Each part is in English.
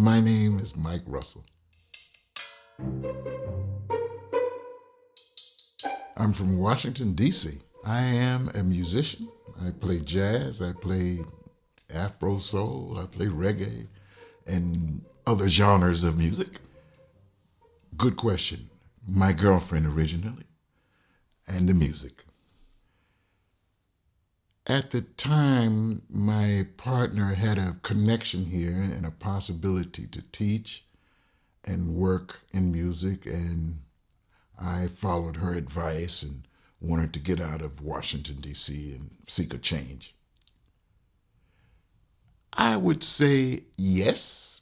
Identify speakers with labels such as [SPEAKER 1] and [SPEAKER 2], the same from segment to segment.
[SPEAKER 1] My name is Mike Russell. I'm from Washington, D.C. I am a musician. I play jazz, I play Afro soul, I play reggae, and other genres of music. Good question. My girlfriend originally, and the music. At the time, my partner had a connection here and a possibility to teach and work in music, and I followed her advice and wanted to get out of Washington, D.C. and seek a change. I would say yes,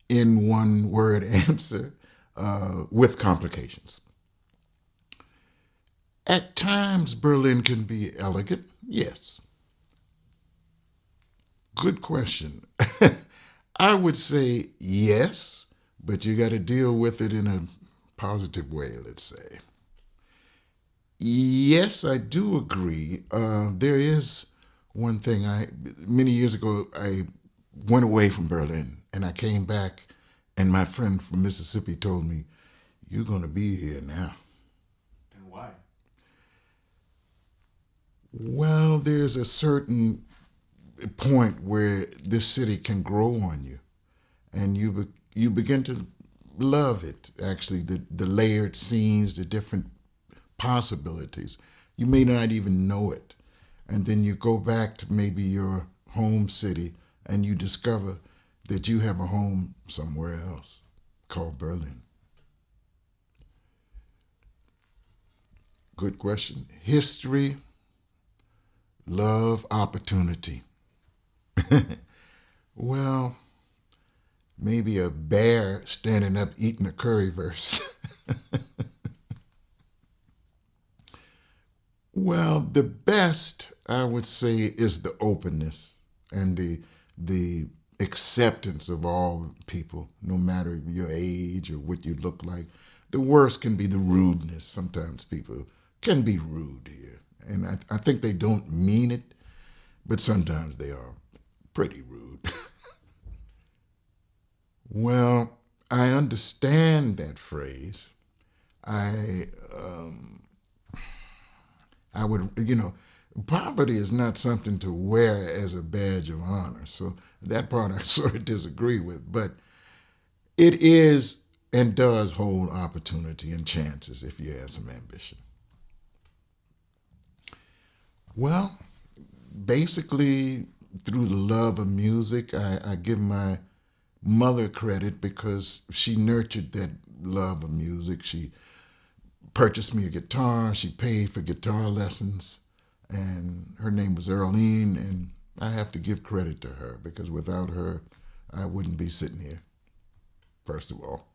[SPEAKER 1] in one word answer, with complications. At times, Berlin can be elegant, yes. Good question. I would say yes, but you got to deal with it in a positive way, let's say. Yes, I do agree. There is one thing. Many years ago, I went away from Berlin, and I came back, and my friend from Mississippi told me, "You're going to be here now."
[SPEAKER 2] And why?
[SPEAKER 1] Well, there's a certain point where this city can grow on you, and you begin to love it. Actually, the layered scenes, the different possibilities. You may not even know it, and then you go back to maybe your home city, and you discover that you have a home somewhere else called Berlin. Good question. History, love, opportunity. Well, maybe a bear standing up eating a currywurst. Well, the best, I would say, is the openness and the acceptance of all people, no matter your age or what you look like. The worst can be the rudeness. Sometimes people can be rude here, and I think they don't mean it, but sometimes they are pretty rude. Well, I understand that phrase. I I would, poverty is not something to wear as a badge of honor. So that part I sort of disagree with. But it is and does hold opportunity and chances if you have some ambition. Well, basically, through the love of music, I give my mother credit because she nurtured that love of music. She purchased me a guitar. She paid for guitar lessons, and her name was Earlene, and I have to give credit to her because without her, I wouldn't be sitting here, first of all.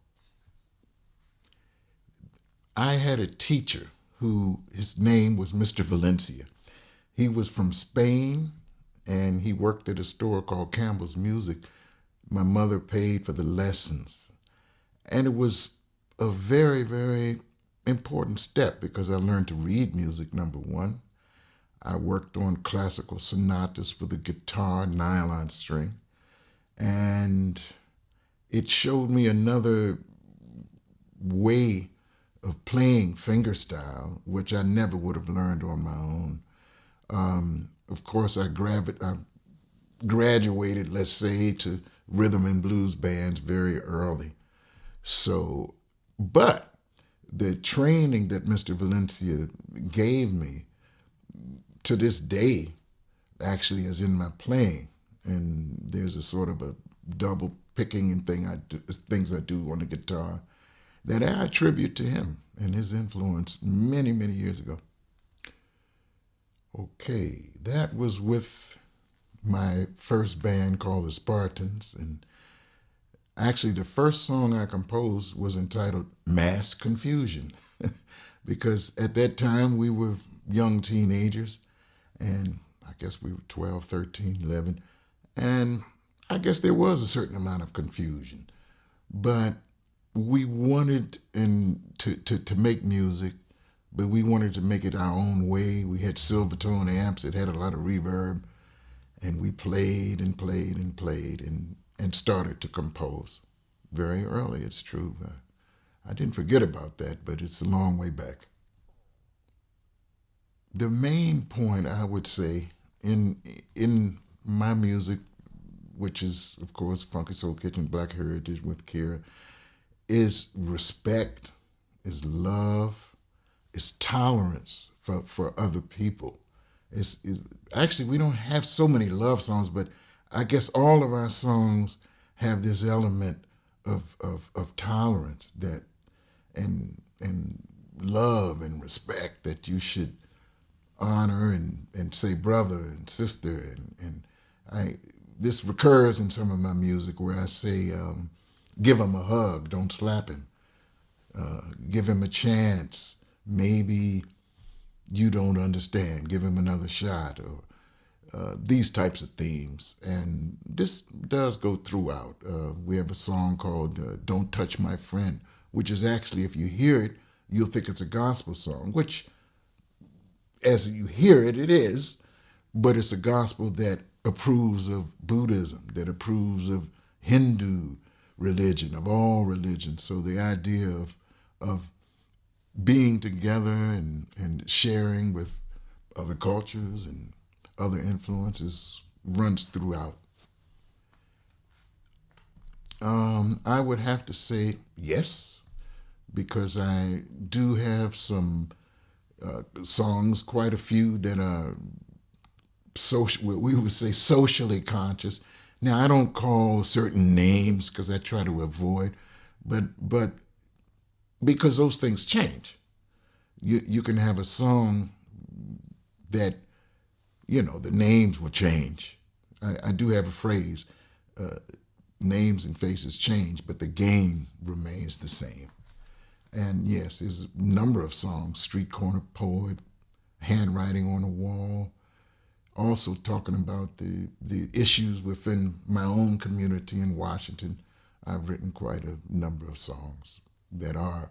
[SPEAKER 1] I had a teacher who, his name was Mr. Valencia. He was from Spain, and he worked at a store called Campbell's Music. My mother paid for the lessons, and it was a very, very important step because I learned to read music, number one. I worked on classical sonatas for the guitar, nylon string, and it showed me another way of playing fingerstyle, which I never would have learned on my own. Of course, I graduated, let's say, to rhythm and blues bands very early. So, but the training that Mr. Valencia gave me to this day actually is in my playing. And there's a sort of a double picking and things I do on the guitar that I attribute to him and his influence many, many years ago. Okay, that was with my first band called the Spartans. And actually, the first song I composed was entitled Mass Confusion because at that time we were young teenagers, and I guess we were 12, 13, 11, and I guess there was a certain amount of confusion. But we wanted to make music, but we wanted to make it our own way. We had Silvertone amps that had a lot of reverb, and we played and played and played, and started to compose very early. It's true. I didn't forget about that, but it's a long way back. The main point I would say in my music, which is of course Funky Soul Kitchen, Black Heritage with Kera, is respect, is love, is tolerance for other people. It's actually we don't have so many love songs, but I guess all of our songs have this element of tolerance that and love and respect that you should honor and say brother and sister and I this recurs in some of my music where I say give him a hug, don't slap him, give him a chance, maybe you don't understand, give him another shot, or these types of themes. And this does go throughout. We have a song called Don't Touch My Friend, which is actually, if you hear it, you'll think it's a gospel song, which as you hear it, it is, but it's a gospel that approves of Buddhism, that approves of Hindu religion, of all religions. So the idea of being together and sharing with other cultures and other influences runs throughout. I would have to say yes, because I do have some songs, quite a few that are social, we would say socially conscious. Now I don't call certain names because I try to avoid, but because those things change. You can have a song that the names will change. I do have a phrase, names and faces change, but the game remains the same. And yes, there's a number of songs, Street Corner Poet, Handwriting on the Wall, also talking about the issues within my own community in Washington. I've written quite a number of songs that are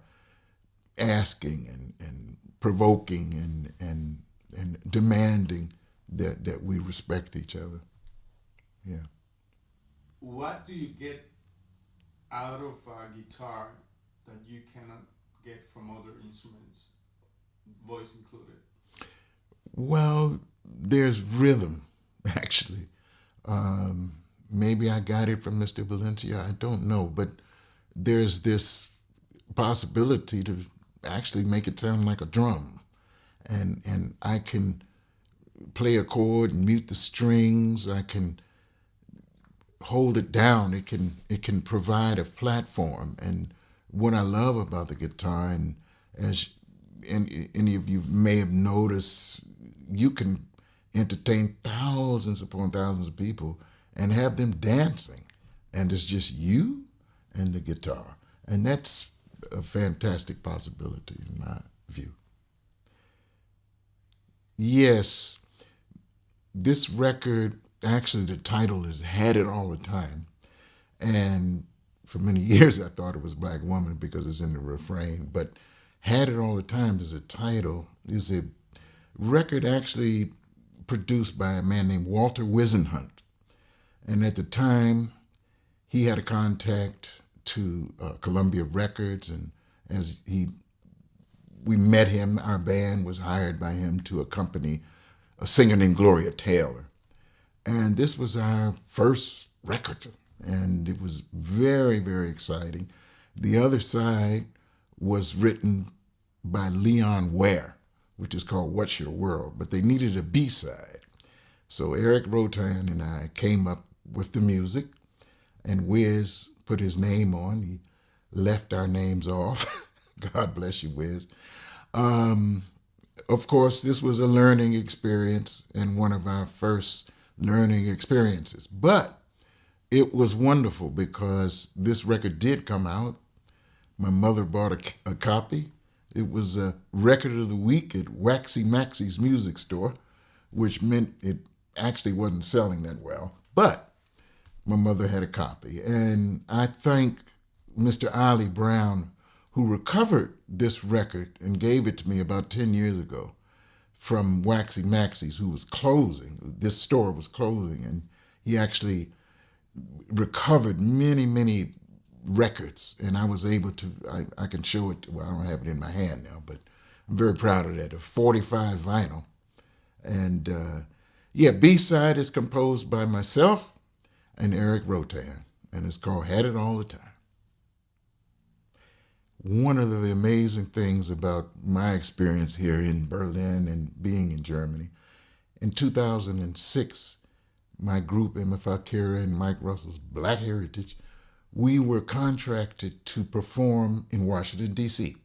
[SPEAKER 1] asking and provoking and demanding that we respect each other. Yeah.
[SPEAKER 2] What do you get out of a guitar that you cannot get from other instruments, voice included?
[SPEAKER 1] Well, there's rhythm, actually. Maybe I got it from Mr. Valencia, I don't know, but there's this possibility to actually make it sound like a drum. And I can play a chord and mute the strings. I can hold it down. It can provide a platform. And what I love about the guitar, and as any of you may have noticed, you can entertain thousands upon thousands of people and have them dancing, and it's just you and the guitar, and that's a fantastic possibility in my view. Yes, this record, actually the title is Had It All the Time, and for many years I thought it was Black Woman because it's in the refrain, but Had It All the Time is a title, is a record actually produced by a man named Walter Wisenhunt. And at the time, he had a contact to Columbia Records, and as we met him, our band was hired by him to accompany a singer named Gloria Taylor. And this was our first record, and it was very, very exciting. The other side was written by Leon Ware, which is called What's Your World, but they needed a B-side. So Eric Rotan and I came up with the music, and Wiz put his name on. He left our names off. God bless you, Wiz. Of course, this was a learning experience and one of our first learning experiences. But it was wonderful because this record did come out. My mother bought a copy. It was a record of the week at Waxy Maxy's music store, which meant it actually wasn't selling that well. But my mother had a copy. And I thank Mr. Ali Brown, who recovered this record and gave it to me about 10 years ago from Waxy Maxy's, who was closing. This store was closing, and he actually recovered many records, and I was able to, I can show it, well, I don't have it in my hand now, but I'm very proud of that, a 45 vinyl. And yeah, B-side is composed by myself and Eric Rotan, and it's called Had It All the Time. One of the amazing things about my experience here in Berlin and being in Germany, in 2006, my group MFA KERA and Mike Russell's Black Heritage, we were contracted to perform in Washington D.C.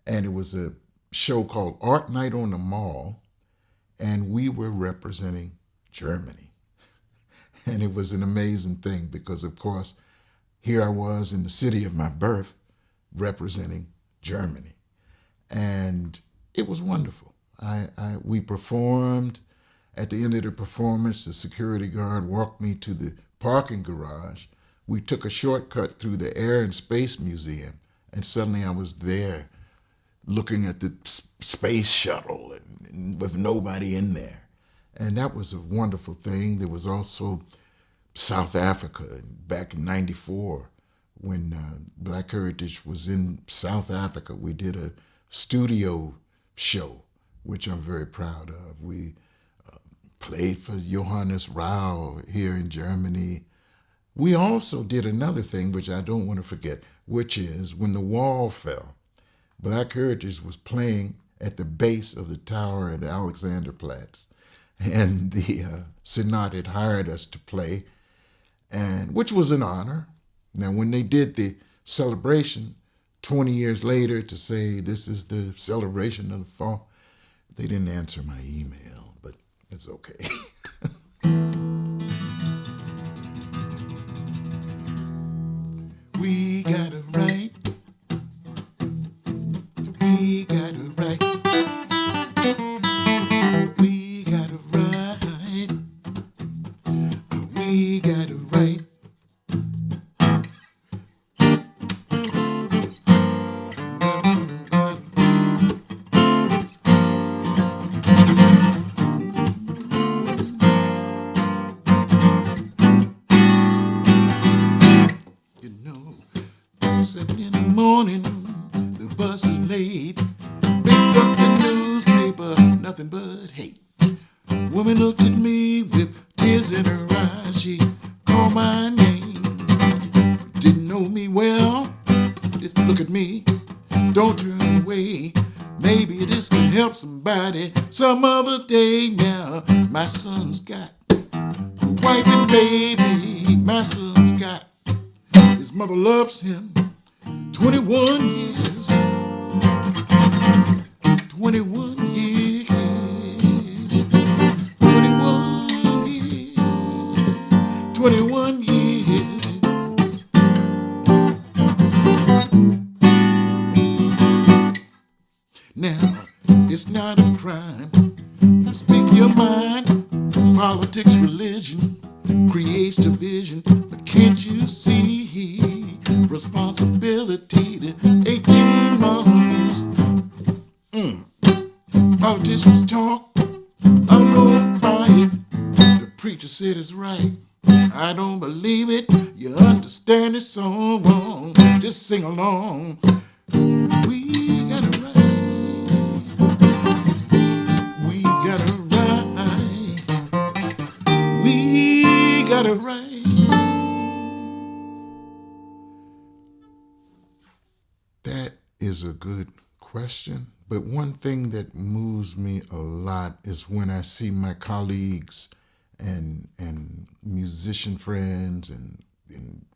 [SPEAKER 1] And it was a show called Art Night on the Mall, and we were representing Germany. And it was an amazing thing because, of course, here I was in the city of my birth representing Germany. And it was wonderful. We performed. At the end of the performance, the security guard walked me to the parking garage. We took a shortcut through the Air and Space Museum, and suddenly I was there looking at the space shuttle and with nobody in there. And that was a wonderful thing. There was also South Africa back in '94 when Black Heritage was in South Africa. We did a studio show, which I'm very proud of. We played for Johannes Rau here in Germany. We also did another thing, which I don't want to forget, which is when the wall fell, Black Heritage was playing at the base of the tower at Alexanderplatz. And the Senat had hired us to play, and which was an honor. Now, when they did the celebration 20 years later to say this is the celebration of the fall, they didn't answer my email, but it's okay. We got it right. We got it right. We got it right. We got it right. You know, 7 in the morning, the bus is late. Picked up the newspaper, nothing but hate. Woman looked at me with tears in her eyes. She called my name. Didn't know me well. Didn't look at me. Don't turn away. Maybe this can help somebody some other day. Now my son's got a wife and baby. My son's got, his mother loves him. 21 years. 21 years. 21 years. 21 years. Now, it's not a crime to speak your mind. Politics, religion creates division. But can't you see responsibility to 18 months? Politicians talk, I'm gonna buy it. The preacher said it's right. I don't believe it. You understand it's so wrong. Just sing along. We got it right. We got it right. We got it right. That is a good question. But one thing that moves me a lot is when I see my colleagues and musician friends and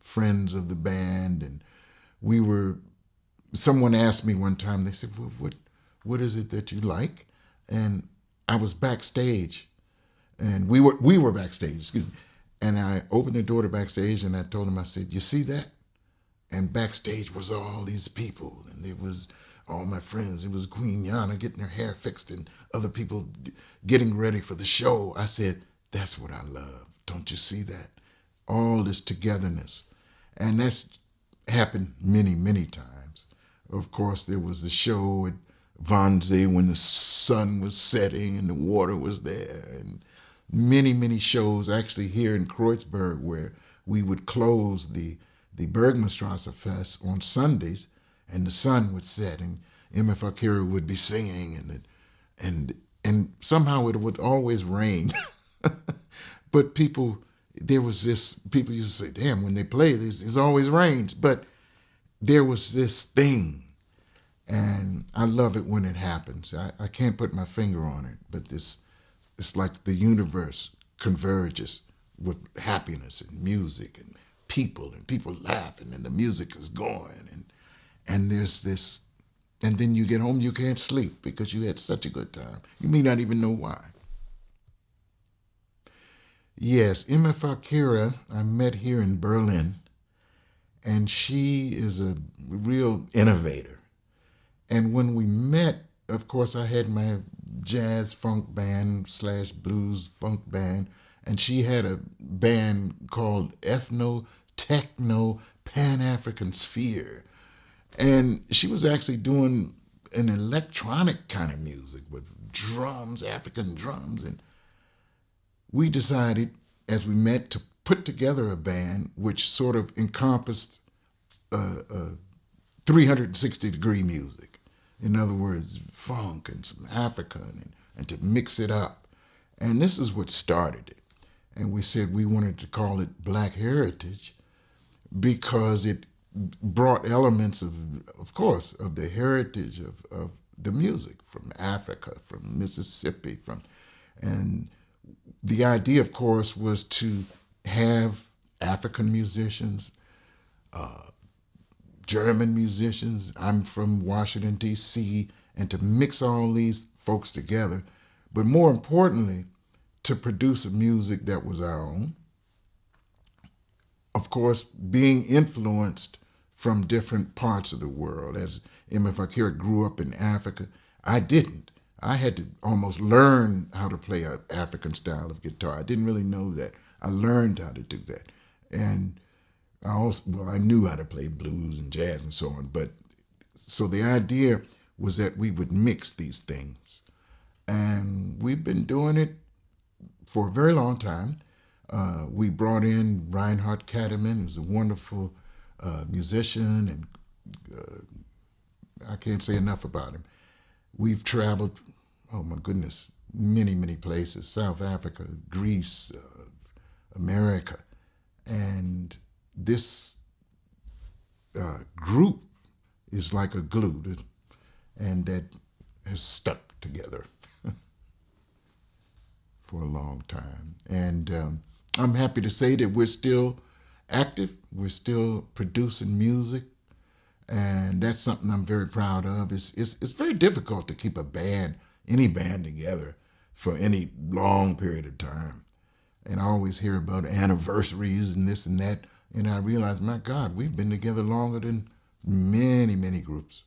[SPEAKER 1] friends of the band. And someone asked me one time, they said, well, what is it that you like? And I was backstage, and we were backstage, excuse me. And I opened the door to backstage, and I told them, I said, you see that? And backstage was all these people, and there was all my friends. It was Queen Yana getting her hair fixed and other people getting ready for the show. I said, that's what I love. Don't you see that? All this togetherness. And that's happened many times. Of course, there was the show at Wannsee when the sun was setting and the water was there. And many shows actually here in Kreuzberg where we would close the Bergmannstrasse Fest on Sundays, and the sun would set, and MFA KERA would be singing, and somehow it would always rain. But people used to say, damn, when they play this, it always rains. But there was this thing, and I love it when it happens. I can't put my finger on it, but it's like the universe converges with happiness and music and people laughing, and the music is going, and there's this, and then you get home, you can't sleep because you had such a good time. You may not even know why. Yes, MFA KERA, I met here in Berlin, and she is a real innovator. And when we met, of course, I had my jazz funk band / blues funk band, and she had a band called Ethno Techno Pan-African Sphere. And she was actually doing an electronic kind of music with drums, African drums. And we decided, as we met, to put together a band which sort of encompassed 360-degree music. In other words, funk and some African, and to mix it up. And this is what started it. And we said we wanted to call it Black Heritage because it brought elements of course, of the heritage of the music from Africa, from Mississippi, and the idea, of course, was to have African musicians, German musicians. I'm from Washington, D.C., and to mix all these folks together, but more importantly, to produce a music that was our own. Of course, being influenced from different parts of the world. As MFA KERA grew up in Africa, I didn't. I had to almost learn how to play an African style of guitar. I didn't really know that. I learned how to do that. And I knew how to play blues and jazz and so on. But so the idea was that we would mix these things. And we've been doing it for a very long time. We brought in Reinhard Kateman, who's a wonderful musician, and I can't say enough about him. We've traveled, oh my goodness, many, many places: South Africa, Greece, America. And this group is like a glue, and that has stuck together for a long time. And I'm happy to say that we're still active. We're still producing music. And that's something I'm very proud of. It's very difficult to keep any band together for any long period of time. And I always hear about anniversaries and this and that. And I realize, my God, we've been together longer than many, many groups.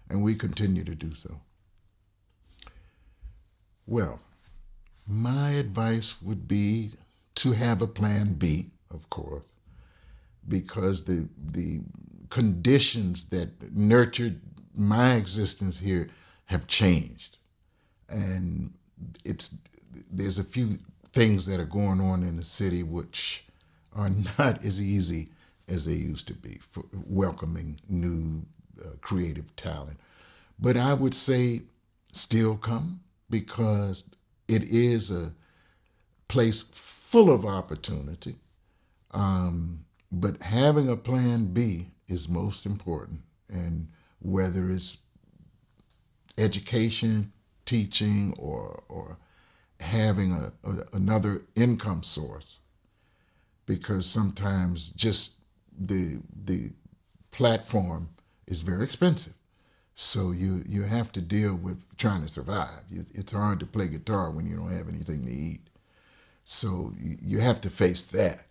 [SPEAKER 1] And we continue to do so. Well, my advice would be to have a plan B, of course, because the conditions that nurtured my existence here have changed. And there's a few things that are going on in the city which are not as easy as they used to be for welcoming new creative talent. But I would say still come, because it is a place full of opportunity. But having a plan B is most important. And whether it's education, teaching, or having another income source, because sometimes just the platform is very expensive. So you have to deal with trying to survive. It's hard to play guitar when you don't have anything to eat. So you have to face that.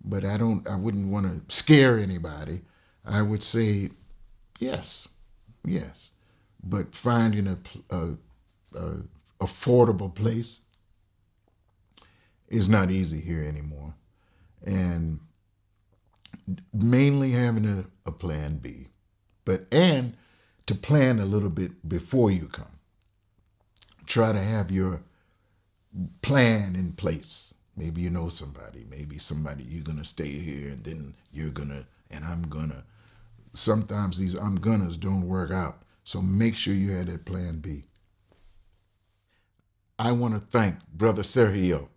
[SPEAKER 1] But I wouldn't want to scare anybody. I would say yes, but finding a affordable place is not easy here anymore, and mainly having a plan B, and to plan a little bit before you come. Try to have your plan in place Maybe you know somebody. Maybe somebody you're gonna stay here, and then you're gonna, and I'm gonna. Sometimes these I'm gonnas don't work out. So make sure you have that plan B. I want to thank Brother Sergio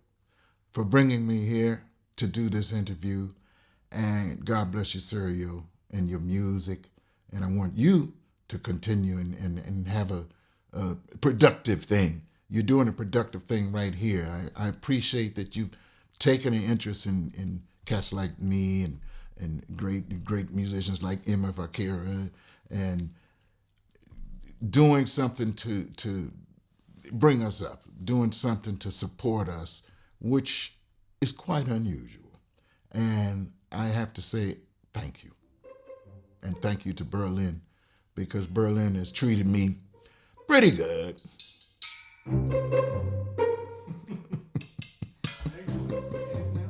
[SPEAKER 1] for bringing me here to do this interview. And God bless you, Sergio, and your music. And I want you to continue and have a productive thing. You're doing a productive thing right here. I appreciate that you've taken an interest in cats like me and great musicians like MFA KERA, and doing something to bring us up, doing something to support us, which is quite unusual. And I have to say thank you. And thank you to Berlin, because Berlin has treated me pretty good.
[SPEAKER 2] Excellent. Anything else?